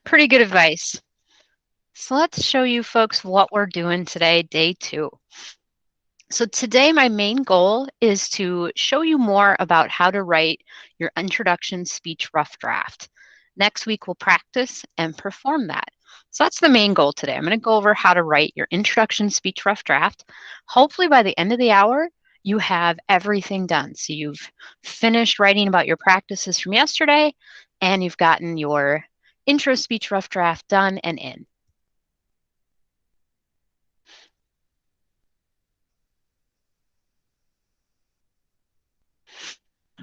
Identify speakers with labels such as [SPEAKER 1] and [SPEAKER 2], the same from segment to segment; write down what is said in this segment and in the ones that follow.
[SPEAKER 1] Pretty good advice. So let's show you folks what we're doing today, day 2. So today my main goal is to show you more about how to write your introduction speech rough draft. Next week we'll practice and perform that. So that's the main goal today. I'm going to go over how to write your introduction speech rough draft. Hopefully by the end of the hour, you have everything done. So you've finished writing about your practices from yesterday, and you've gotten your intro speech rough draft done and in.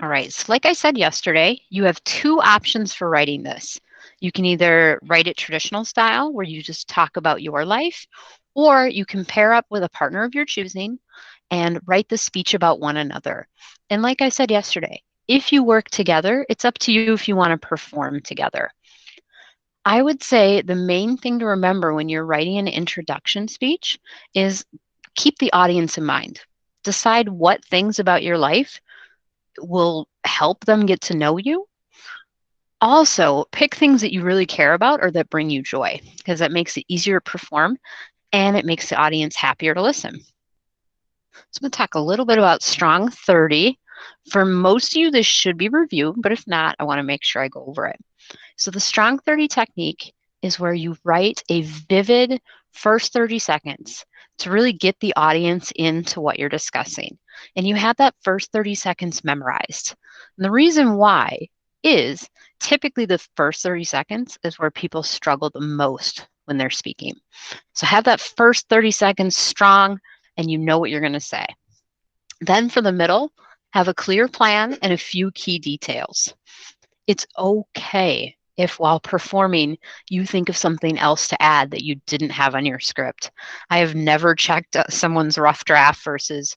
[SPEAKER 1] All right, so like I said yesterday, you have 2 options for writing this. You can either write it traditional style, where you just talk about your life, or you can pair up with a partner of your choosing and write the speech about one another. And like I said yesterday, if you work together, it's up to you if you want to perform together. I would say the main thing to remember when you're writing an introduction speech is keep the audience in mind. Decide what things about your life will help them get to know you. Also, pick things that you really care about or that bring you joy, because that makes it easier to perform and it makes the audience happier to listen. So I'm going to talk a little bit about Strong 30. For most of you, this should be reviewed, but if not, I want to make sure I go over it. So the Strong 30 technique is where you write a vivid first 30 seconds to really get the audience into what you're discussing. And you have that first 30 seconds memorized. And the reason why is typically the first 30 seconds is where people struggle the most when they're speaking. So have that first 30 seconds strong and you know what you're going to say. Then for the middle, have a clear plan and a few key details. It's okay if while performing, you think of something else to add that you didn't have on your script. I have never checked someone's rough draft versus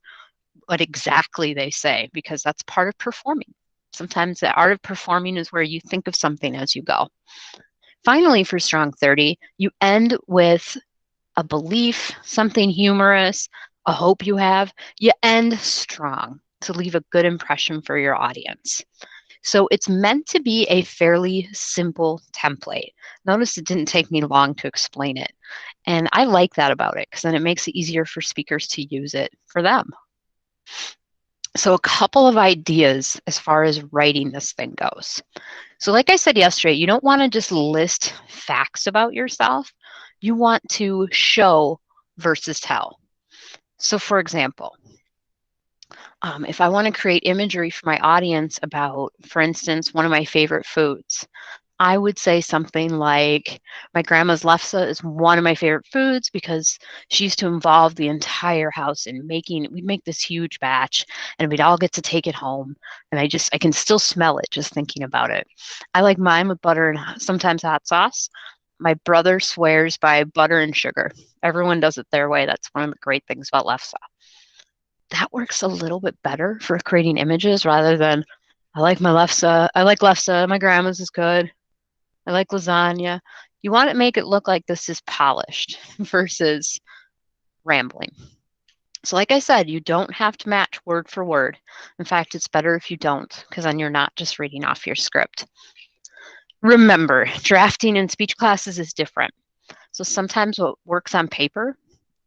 [SPEAKER 1] what exactly they say, because that's part of performing. Sometimes the art of performing is where you think of something as you go. Finally, for Strong 30, you end with a belief, something humorous, a hope you have. You end strong to leave a good impression for your audience. So it's meant to be a fairly simple template. Notice it didn't take me long to explain it. And I like that about it, because then it makes it easier for speakers to use it for them. So a couple of ideas as far as writing this thing goes. So like I said yesterday, you don't want to just list facts about yourself. You want to show versus tell. So for example, if I want to create imagery for my audience about, for instance, one of my favorite foods, I would say something like, my grandma's lefse is one of my favorite foods because she used to involve the entire house in making, we'd make this huge batch and we'd all get to take it home. And I can still smell it just thinking about it. I like mine with butter and sometimes hot sauce. My brother swears by butter and sugar. Everyone does it their way. That's one of the great things about lefse. That works a little bit better for creating images rather than, I like my lefse, I like lefse, my grandma's is good. I like lasagna. You want to make it look like this is polished versus rambling. So like I said, you don't have to match word for word. In fact, it's better if you don't, because then you're not just reading off your script. Remember, drafting in speech classes is different. So sometimes what works on paper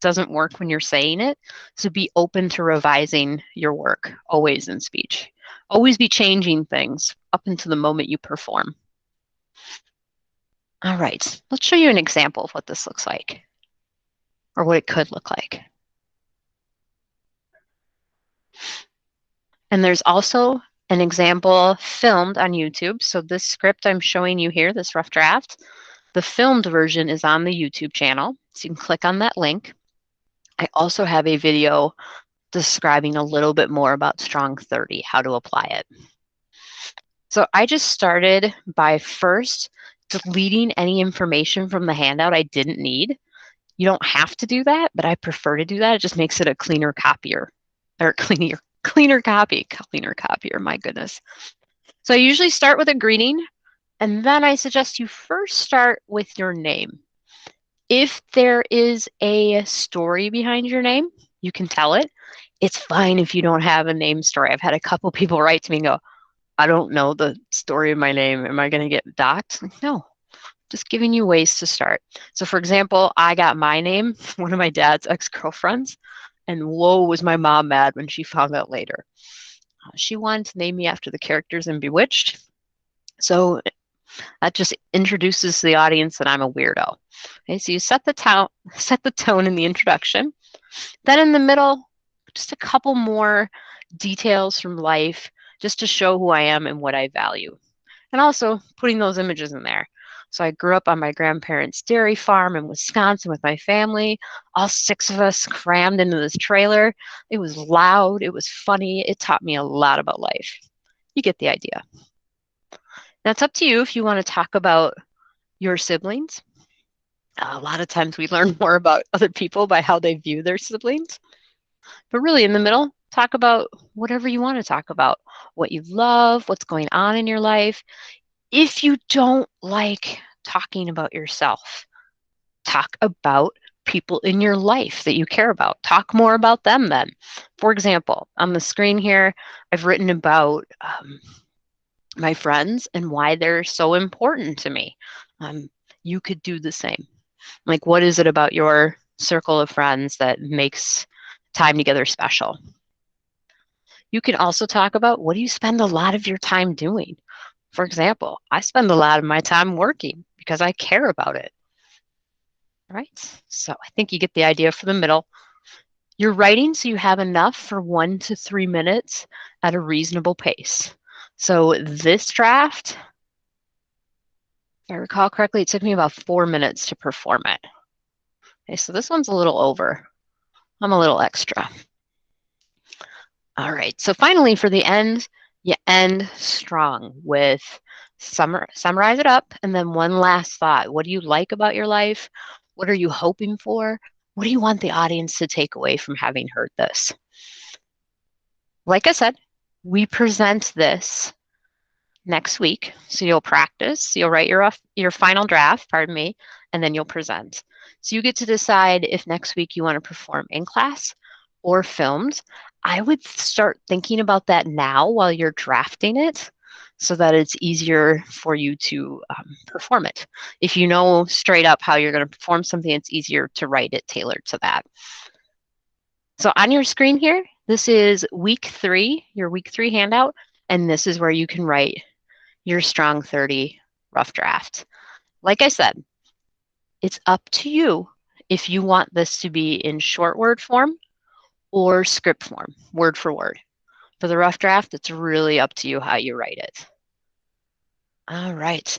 [SPEAKER 1] doesn't work when you're saying it. So be open to revising your work, always in speech. Always be changing things up until the moment you perform. All right, let's show you an example of what this looks like, or what it could look like. And there's also an example filmed on YouTube. So this script I'm showing you here, this rough draft, the filmed version is on the YouTube channel. So you can click on that link. I also have a video describing a little bit more about Strong 30, how to apply it. So I just started by first deleting any information from the handout I didn't need. You don't have to do that, but I prefer to do that. It just makes it a cleaner copier, or cleaner copier, my goodness. So I usually start with a greeting, and then I suggest you first start with your name. If there is a story behind your name, you can tell it. It's fine if you don't have a name story. I've had a couple people write to me and go, I don't know the story of my name. Am I going to get doxxed? Like, no, Just giving you ways to start. So for example, I got my name, one of my dad's ex-girlfriends, and whoa, was my mom mad when she found out later. She wanted to name me after the characters in Bewitched. So that just introduces the audience that I'm a weirdo. Okay, so you set the tone in the introduction. Then in the middle, just a couple more details from life just to show who I am and what I value. And also putting those images in there. So I grew up on my grandparents' dairy farm in Wisconsin with my family, all six of us crammed into this trailer. It was loud, it was funny, it taught me a lot about life. You get the idea. Now it's up to you if you want to talk about your siblings. A lot of times we learn more about other people by how they view their siblings. But really, in the middle, talk about whatever you want to talk about, what you love, what's going on in your life. If you don't like talking about yourself, talk about people in your life that you care about. Talk more about them then. For example, on the screen here, I've written about my friends and why they're so important to me. You could do the same. Like, what is it about your circle of friends that makes time together special? You can also talk about what do you spend a lot of your time doing? For example, I spend a lot of my time working because I care about it. Right? So I think you get the idea for the middle. You're writing so you have enough for 1 to 3 minutes at a reasonable pace. So this draft, if I recall correctly, it took me about 4 minutes to perform it. Okay, so this one's a little over. I'm a little extra. All right, so finally for the end, you end strong with summarize it up and then one last thought. What do you like about your life? What are you hoping for? What do you want the audience to take away from having heard this? Like I said, we present this next week. So you'll practice, you'll write your final draft, pardon me, and then you'll present. So you get to decide if next week you want to perform in class or filmed. I would start thinking about that now while you're drafting it so that it's easier for you to perform it. If you know straight up how you're going to perform something, it's easier to write it tailored to that. So on your screen here, this is week 3, your week 3 handout, and this is where you can write your Strong 30 rough draft. Like I said, it's up to you if you want this to be in short word form or script form, word for word. For the rough draft, it's really up to you how you write it. All right.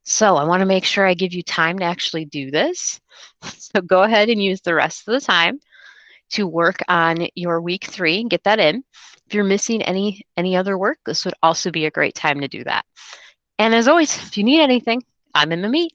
[SPEAKER 1] So I want to make sure I give you time to actually do this. So go ahead and use the rest of the time to work on your week 3 and get that in. If you're missing any other work, this would also be a great time to do that. And as always, if you need anything, I'm in the meet.